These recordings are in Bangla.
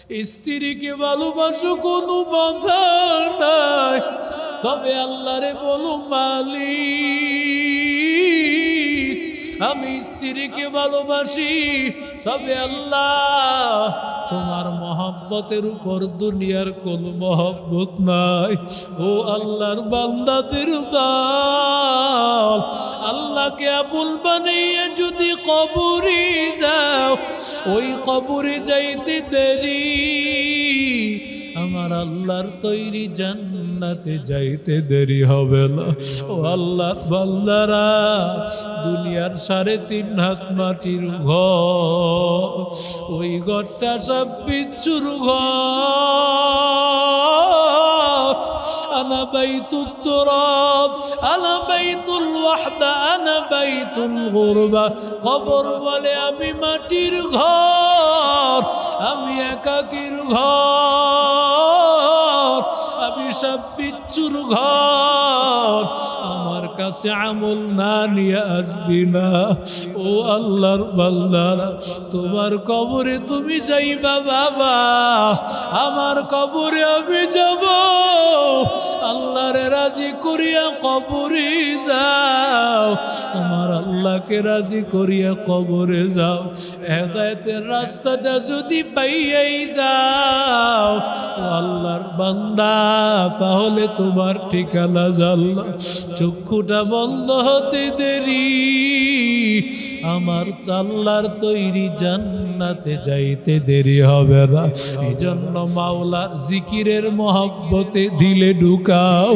স্ত্রীকে ভালোবাসো কোনো বাধা নাই, তবে আল্লাহরে বলো মালিক আমি স্ত্রীকে ভালোবাসি, তবে আল্লাহ তোমার মহব্বতের উপর দুনিয়ার কোন মহব্বত নাই। ও আল্লাহর বান্দাদের দল, আল্লাহকে আবুল বানিয়ে যদি কবরে যাও, ওই কবরে যাইতে দেরি, আমার আল্লাহর তৈরি জান্নাতে যাইতে দেরি হবে না। ও আল্লাহর বান্দারা, দুনিয়ার 3.5 হাত মাটির ঘর, ওই ঘরটা সব বিচ্ছুর ঘর। আনা বাইতুত তুরাব, আনা বাইতুল ওয়াহদা, আনা বাইতুল গুরবা। কবর বলে আমি মাটির ঘর, আমি একাকীর ঘর, আমি সব বিচ্ছুর ঘর, আমার কাছে আমল না নিয়ে আসবি না। ও আল্লাহর বান্দারা, তোমার কবরে তুমি যাইবা বাবা, আমার কবরে আমি যাব। আল্লাহরে রাজি করিয়া কবরে যাও, আমার আল্লাহকে রাজি করিয়া কবরে যাও। হেদায়েতের রাস্তাটা যদি পাইয়াই যাও ও আল্লাহর বান্দা, তাহলে তোমার ঠিকানা জানলা। চক্ষুটা বন্ধ হতে দেরি, আমার আল্লাহর তৈরি জান্নাতে যাইতে দেরি হবে না। এই জন্য মাওলার জিকিরের মহব্বতে দিলে ঢুকাও,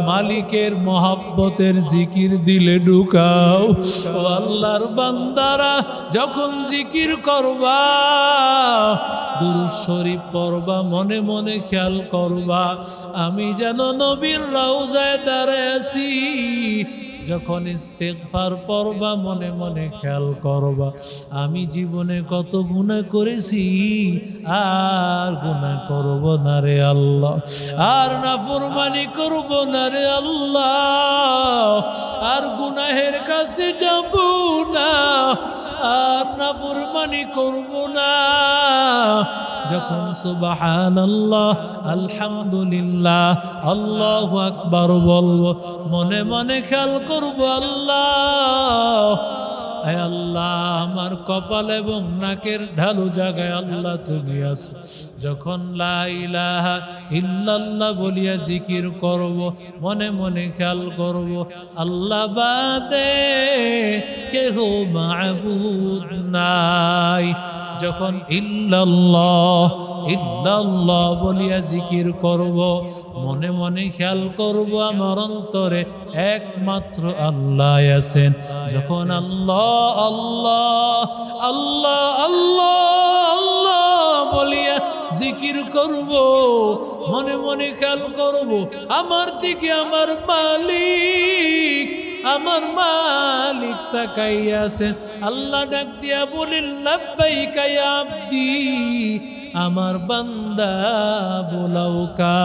মালিকের মহব্বতের জিকির দিলে ঢুকাও। ও আল্লাহর বান্দারা, যখন জিকির করবা, দুরূদ শরীফ পড়বা, মনে মনে খেয়াল করবা আমি যেন নবীর রওজায় দাঁড়ায় আছি। যখন ইস্তেগফার পড়বা, মনে মনে খেয়াল করবা আমি জীবনে কত গুনাহ করেছি, আর গুনাহ করব না রে আল্লাহ, আর নাফরমানি করব না রে আল্লাহ, আর গুনাহের কাছে যাব না, আর নাফরমানি করব না। যখন সুবহানাল্লাহ, আলহামদুলিল্লাহ, আল্লাহু আকবার বলবো, মনে মনে খেয়াল করব আল্লাহ, আয় আল্লাহ আমার কপাল এবং নাকের ঢালু জায়গায় আল্লাহ তুমি আছো। যখন লা ইলাহা ইল্লাল্লাহ বলিয়া জিকির করব, মনে মনে খেয়াল করব আল্লাহ বাদে কেহ মাবুদ নাই। যখন ইল্লাল্লাহ ইল্লাল্লাহ বলিয়া জিকির করব, মনে মনে খেয়াল করব আমার অন্তরে একমাত্র আল্লাহ আছেন। যখন আল্লাহ আল্লাহ আল্লাহ আল্লাহ আল্লাহ বলিয়া জিকির করব, মনে মনে খেয়াল করব আমার দিকে আমার মালিক, আমার মালিক তাকাইয়া আছেন। আল্লাহ ডাক দিয়া বলেন লাব্বাইকা ইয়া আব্দি, আমার বান্দা বোলাউকা।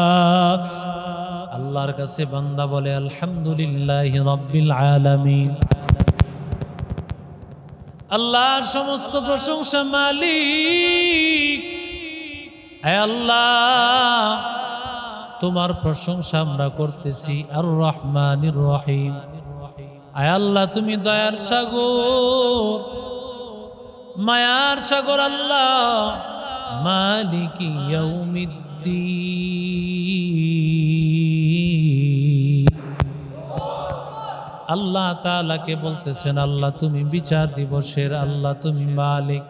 আল্লাহর কাছে বান্দা বলে আলহামদুলিল্লাহি রাব্বিল আলামিন। আল্লাহর সমস্ত প্রশংসা মালিক। হে আল্লাহ, তোমার প্রশংসা আমরা করতেছি। আর রহমানির রহিম, আয় আল্লাহ তুমি দয়ার সাগর, মায়ার সাগর আল্লাহ। মালিকি ইয়াউমিদ্দিন, আল্লাহ তাআলাকে বলতেছেন আল্লাহ তুমি বিচার দিবসের আল্লাহ, তুমি মালিক,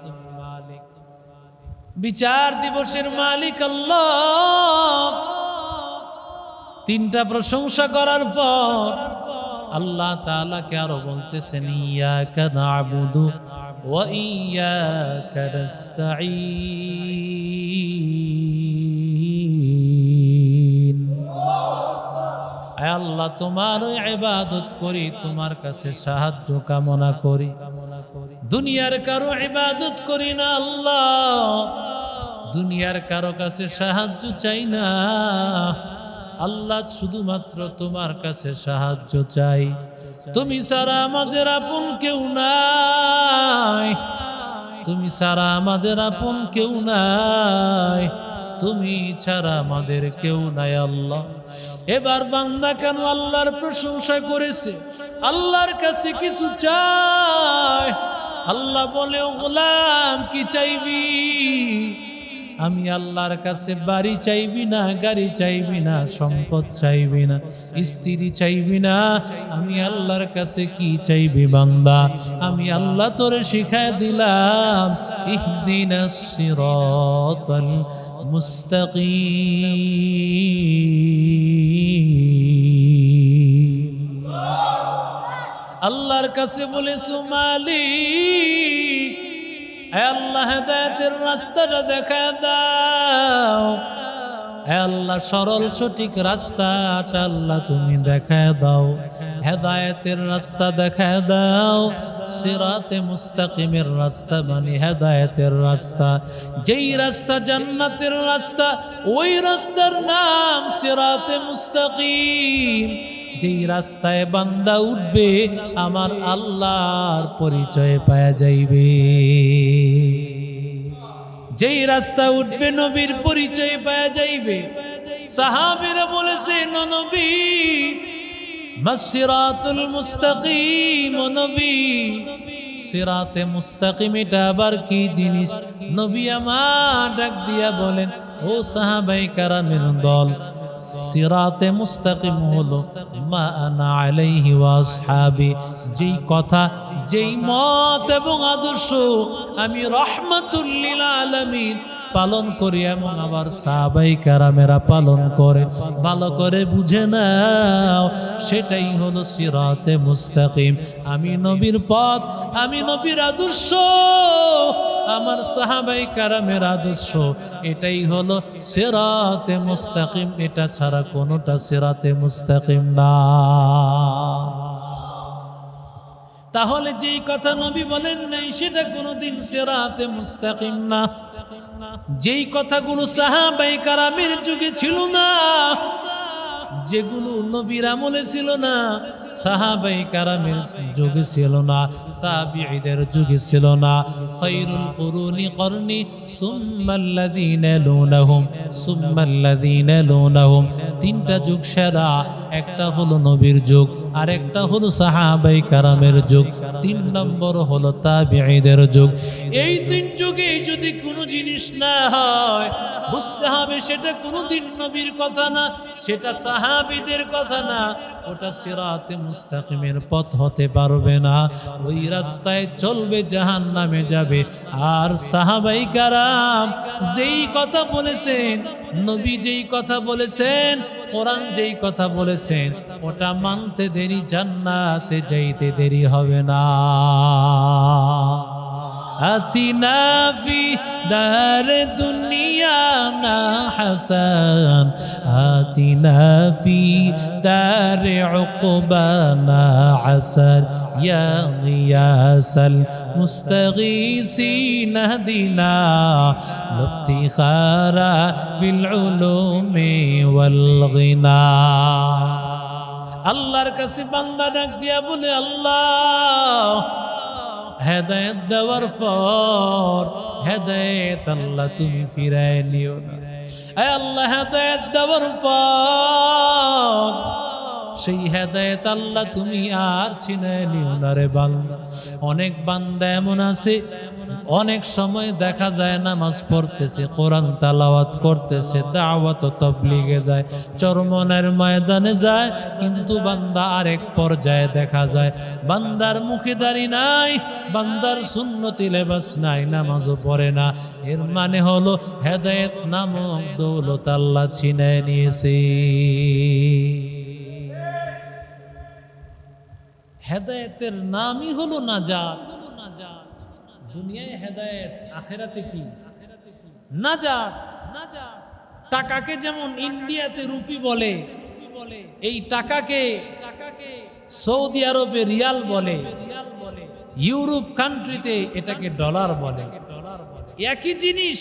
বিচার দিবসের মালিক আল্লাহ। তিনটা প্রশংসা করার পর আল্লাহ তাআলাকে আরো বলতেছেন ইয়াকা না'বুদু ওয়া ইয়াকা নাস্তাঈন। আয় আল্লাহ তোমার ইবাদত করি, তোমার কাছে সাহায্য কামনা করি, দুনিয়ার কারো ইবাদত করি না আল্লাহ, দুনিয়ার কারো কাছে সাহায্য চাই না আল্লাহ, শুধুমাত্র তোমার কাছে সাহায্য চাই। তুমি ছাড়া আমাদের আপন কেউ নাই, তুমি ছাড়া আমাদের আপন কেউ নাই, তুমি ছাড়া আমাদের কেউ নাই আল্লাহ। এবার বান্দা কেন আল্লাহর প্রশংসা করেছে, আল্লাহর কাছে কিছু চায়। আল্লাহ বলে, ও গোলাম কি চাইবি? আমি আল্লাহর কাছে বাড়ি চাইবি না, গাড়ি চাইবি না, সম্পদ চাইবি না, স্ত্রী চাইবি না। আমি আল্লাহর কাছে কি চাইবি বান্দা? আমি আল্লাহ তোরে শিখায় দিলাম, ইহদিনাস সিরাতাল মুস্তাকিম। আল্লাহর কাছে বলেছো, মালিক আল্লাহ হেদায়েতের রাস্তাটা দেখা দাও। আল্লাহ সরল সঠিক রাস্তাটা আল্লাহ তুমি দেখা দাও, হেদায়েতের রাস্তা দেখা দাও। সিরাতে মুস্তাকিমের রাস্তা মানে হেদায়েতের রাস্তা, যেই রাস্তা জান্নাতের রাস্তা, ওই রাস্তার নাম সিরাতে মুস্তাকিম। যেই রাস্তায় বান্দা উঠবে আমার আল্লাহর পরিচয় পাওয়া যাইবে, যেই রাস্তা উঠবে নবীর পরিচয় পাওয়া যাইবে। সাহাবীরা বলেছেন, ও নবী মাসসিরাতুল মুস্তাকিম, ও নবী সিরাতে মুস্তাকিম এটা আবার কি জিনিস? নবী আমার ডাক দিয়া বলেন, ও সাহাবায়ে কেরামের দল, সিরাতে মুস্তাকিম হলো মা আনা আলাইহি ওয়া আসহাবি, যেই কথা, যেই মত এবং আদর্শ আমি রাহমাতুল লিল আলামিন পালন করি এবং আমার সাহাবায়ে কেরামেরা পালন করে। ভালো করে বুঝে নাও, সেটাই হলো সিরাতে মুস্তাকিম। আমি নবীর পথ, আমি নবীর আদর্শ, আমার সাহাবায়ে কেরামের আদর্শ, এটাই হলো সিরাতে মুস্তাকিম। এটা ছাড়া কোনোটা সিরাতে মুস্তাকিম না। তাহলে যেই কথা নবী বলেন নাই সেটা কোনোদিন সিরাতে মুস্তাকিম না। যেই কথাগুলো সাহাবায়ে কেরামের যুগে ছিল না, যেগুলো নবীর আমলে ছিল না, সাহাবায়ে কেরামের যুগে ছিল না, তাবিঈদের যুগে ছিল না, খায়রুল কুরুনি করনি সুম্মাল্লাযীনা ইয়ালুনাহুম সুম্মাল্লাযীনা ইয়ালুনাহুম, তিনটা যুগ সেরা। একটা হলো নবীর যুগ, আর একটা হলো সাহাবায়ে কেরামের যুগ, 3 নম্বর হলো তাবিঈদের যুগ। এই 3 যুগে যদি কোনো জিনিস না হয়, বুঝতে হবে সেটা কোনোদিন নবীর কথা না, সেটা সাহাবীদের কথা না, ওটা সিরাতে মুস্তাকিমের পথ হতে পারবে না। ওই রাস্তায় চলবে জাহান্নামে যাবে। আর সাহাবায়ে কেরাম যেই কথা বলেছেন, নবী যেই কথা বলেছেন, কোরআন যেই কথা বলেছেন, ওটা মানতে দেরি, জান্নাতে যাইতে দেরি হবে না। আতিনা ফি দার দুনিয়ানা হাসান, আতিনা ফি দার উকবানা আসার, ইয়া গিয়াসাল মুস্তাগীসিন আহদিনা লিফতিখারা বিল উলুমি ওয়াল গিনা। আল্লাহর কাছে বান্দা ডাক দিয়া বলে, আল্লাহ হেদায়েত দেওয়ার পর হেদায়েত আল্লাহ তুমি ফিরায় নিও না। আয় আল্লাহ হেদায়েত দেওয়ার পর সেই হেদায়েত আল্লাহ তুমি আর ছিনায় নিও না রে বান্দা। অনেক বান্দা এমন আছে, অনেক সময় দেখা যায় নামাজ পড়তেছে, কোরআন তেলাওয়াত করতেছে, দাওয়াত ও তাবলীগে যায়, চরমনের ময়দানে যায়, কিন্তু বান্দা আরেক পর্যায়ে দেখা যায় বান্দার মুখে দাড়ি নাই, বান্দার সুন্নতি লেবাস নাই, নামাজও পড়ে না। এর মানে হলো হেদায়েত নামক দৌলত আল্লাহ ছিনায় নিয়েছে। হেদায়েতের নামই হলো নাজাত। দুনিয়ায় হেদায়েত, আখিরাতে কি? নাজাত। টাকাকে যেমন ইন্ডিয়াতে রুপি বলে, এই টাকাকে সৌদি আরবে রিয়াল বলে, ইউরোপ কান্ট্রিতে এটাকে ডলার বলে। একই জিনিস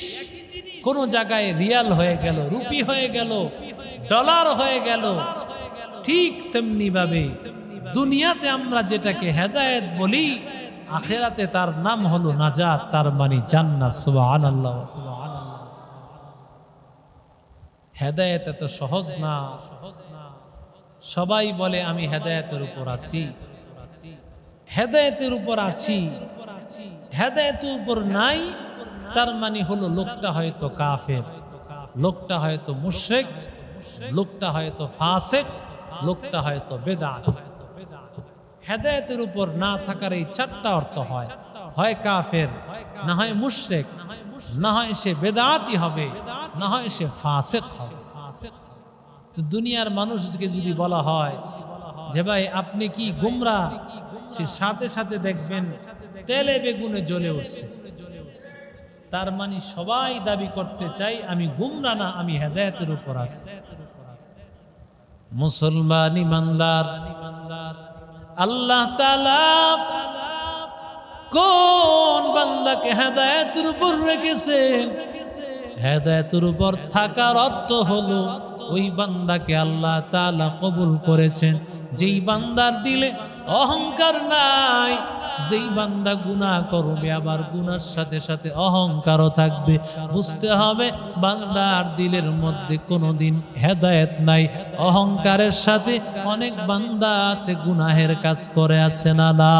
কোন জায়গায় রিয়াল হয়ে গেল, রুপি হয়ে গেল, ডলার হয়ে গেল। ঠিক তেমনি ভাবে দুনিয়াতে আমরা যেটাকে হেদায়েত বলি, আখিরাতে তার নাম হলো নাজাত, তার মানে জান্নাত। সুবহানাল্লাহ। হেদায়েত এত সহজ না। সবাই বলে আমি হেদায়েতের উপর আছি, হেদায়েতের উপর আছি, হেদায়েতের উপর নাই, তার মানে হলো লোকটা হয়তো কাফের, লোকটা হয়তো মুশরিক, লোকটা হয়তো ফাসিক, লোকটা হয়তো বেদাত। হেদায়েতের উপর না থাকার এই চারটা অর্থ হয়, হয় কাফের, না হয় মুশরিক, না হয় সে বেদাতি হবে, না হয় সে ফাসিক হবে। দুনিয়ার মানুষকে যদি বলা হয় যে ভাই আপনি কি গুমরাহ, সে সাথে সাথে দেখবেন তেলে বেগুনে জ্বলে উঠছে। তার মানে সবাই দাবি করতে চাই আমি গুমরাহ না, আমি হেদায়েতের উপর আছি। মুসলমান ইমানদার, আল্লাহ তাআলা কোন বান্দাকে হেদায়েতের উপর রেখেছেন? হেদায়েতের উপর থাকার অর্থ হলো ওই বান্দাকে আল্লাহ তাআলা কবুল করেছেন, যেই বান্দার দিলে অহংকার নাই, যেই বান্দা গুনাহ করবে আবার গুনার সাথে সাথে অহংকারও থাকবে। বুঝতে হবে বান্দার দিলের মধ্যে কোনোদিন হেদায়েত নাই। অহংকারের সাথে অনেক বান্দা আছে গুনাহের কাজ করে, আছে না? না,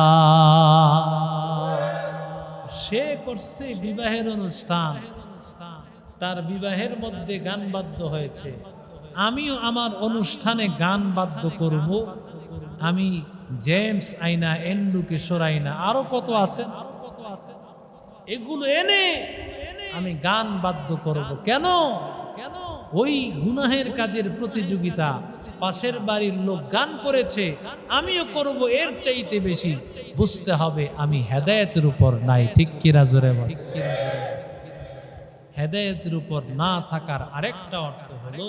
সে করছে বিবাহের অনুষ্ঠান, তার বিবাহের মধ্যে গান বাদ্য হয়েছে, আমিও আমার অনুষ্ঠানে গান বাদ্য করব। আমি জেমস আইনা, এন্ডু কিশোর আইনা, আরো কত আছে, এগুলো এনে আমি গান বাদ্য করব। কেন? ওই গুনাহের কাজের প্রতিযোগিতা, পাশের বাড়ির লোক গান করেছে, আমিও করব এর চাইতে বেশি। বুঝতে হবে আমি হেদায়েতের উপর নাই। ঠিক কিনা জোরে বল? হেদায়েতের উপর না থাকার আরেকটা অর্থ হলো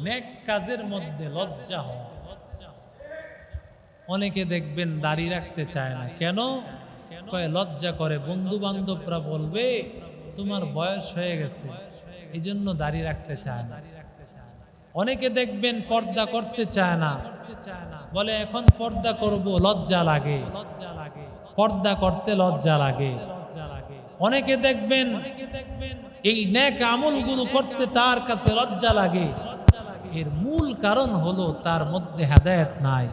নেক কাজের মধ্যে লজ্জা হওয়া। অনেকে দেখবেন দাড়ি রাখতে চায় না। কেন? কয় লজ্জা করে, বন্ধু বান্ধবরা বলবে তোমার বয়স হয়ে গেছে, এই জন্য দাড়ি রাখতে চায় না। অনেকে দেখবেন পর্দা করতে চায় না, বলে এখন পর্দা করব, লজ্জা লাগে, পর্দা করতে লজ্জা লাগে। অনেকে দেখবেন এই নেক আমলগুলো করতে তার কাছে লজ্জা লাগে। এর মূল কারণ হলো তার মধ্যে হেদায়েত নাই।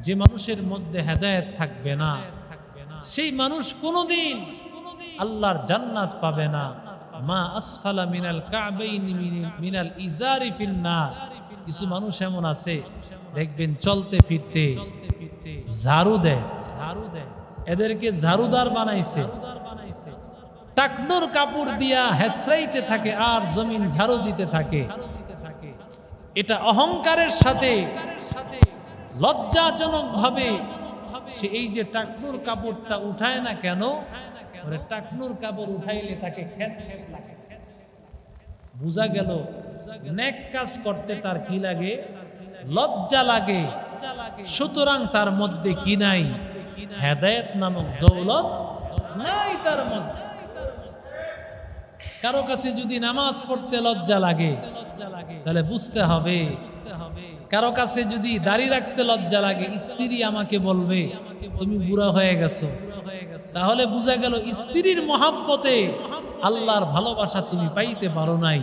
যে মানুষের মধ্যে হেদায়েত থাকবে না, সেই মানুষ কোনোদিন আল্লাহর জান্নাত পাবে না। মা আসফালা মিনাল কাবাইনি মিনাল ইজারি ফিন নার। কিছু মানুষ এমন আছে দেখবেন চলতে ফিরতে ঝাড়ু দেয়, এদেরকে ঝাড়ুদার বানাইছে, টাকনোর কাপড় দিয়া হেসরাইতে থাকে আর জমিন ঝাড়ু দিতে থাকে। এটা অহংকারের সাথে লজ্জাজনক ভাবে সে এই যে টাকনুর কাপড়টা উঠায় না কেন, টাকনুর কাপড় উঠাইলে তাকে খেত খেত লাগে। বুঝা গেল নেক কাজ করতে তার কি লাগে? লজ্জা লাগে। সুতরাং তার মধ্যে কি নাই? হেদায়েত নামক দৌলত নাই তার মধ্যে। কারো কাছে যদি নামাজ পড়তে লজ্জা লাগে তাহলে বুঝতে হবে, কারো কাছে যদি দাড়ি রাখতে লজ্জা লাগে, স্ত্রী আমাকে বলবে তুমি বুড়া হয়ে গেছো, তাহলে বুঝা গেল স্ত্রীর মহাব্বতে আল্লাহর ভালোবাসা তুমি পাইতে পারো নাই,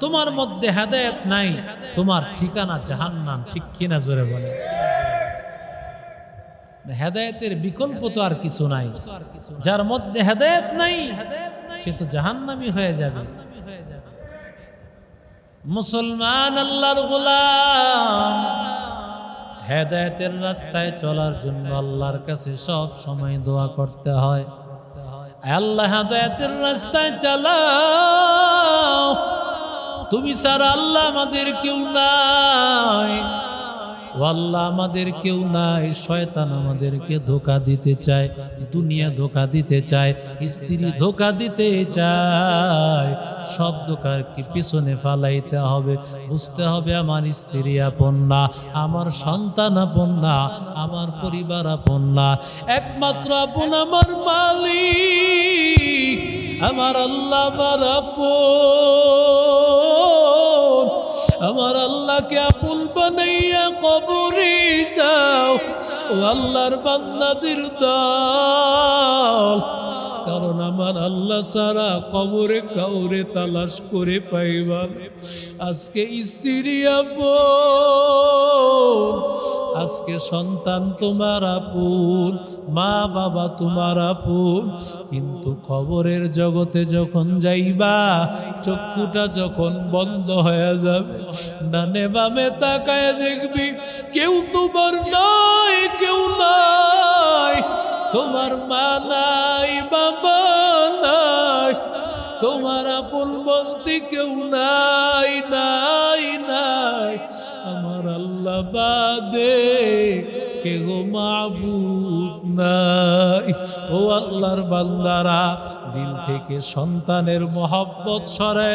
তোমার মধ্যে হেদায়েত নাই, তোমার ঠিকানা জাহান্নাম। ঠিক কিনা জোরে বলে? হেদায়েতের বিকল্প তো আর কিছু নাই। যার মধ্যে হেদায়েত নাই সে তো জাহান্নামী হয়ে যাবে। মুসলমান আল্লাহর গোলাম, হেদায়েতের রাস্তায় চলার জন্য আল্লাহর কাছে সব সময় দোয়া করতে হয়, আল্লাহ হেদায়েতের রাস্তায় চালাও, তুমি ছাড়া আল্লাহ আমাদের কেউ নাই, ও আল্লাহ আমাদের কেউ নাই। শয়তান আমাদেরকে ধোঁকা দিতে চায়, দুনিয়া ধোঁকা দিতে চায়, স্ত্রী ধোঁকা দিতে চায়, সব ধোঁকার কি পিছনে ফালাইতে হবে। বুঝতে হবে আমার স্ত্রী আপন না, আমার সন্তান আপন না, আমার পরিবার আপন না, একমাত্র আপন আমার মালিক, আমার আল্লাহ আমার আপন। আমার আল্লাহকে আপন বানাইয়া কবরে যাও, ও ও আল্লাহর বান্দাদের দল, কারণ আমার আল্লাহ সারা কবরে কাউরে তালাশ করে পাইবা। আজকে স্ত্রী আপন, আজকে সন্তান তোমার আপন, মা বাবা তোমার আপন, কিন্তু কবরের জগতে যখন যাইবা, চক্ষুটা যখন বন্ধ হয়ে যাবে, ডানে বামে তাকায় দেখবি কেউ তোমার নাই, কেউ নাই, তোমার মা নাই, বাবা নাই, তোমার আপন বলতে কেউ নাই, নাই, নাই, আমার আল্লাহ বাদে কেউ মাবুদ নাই। ও আল্লাহর বান্দারা, দিল থেকে সন্তানের মহব্বত সরায়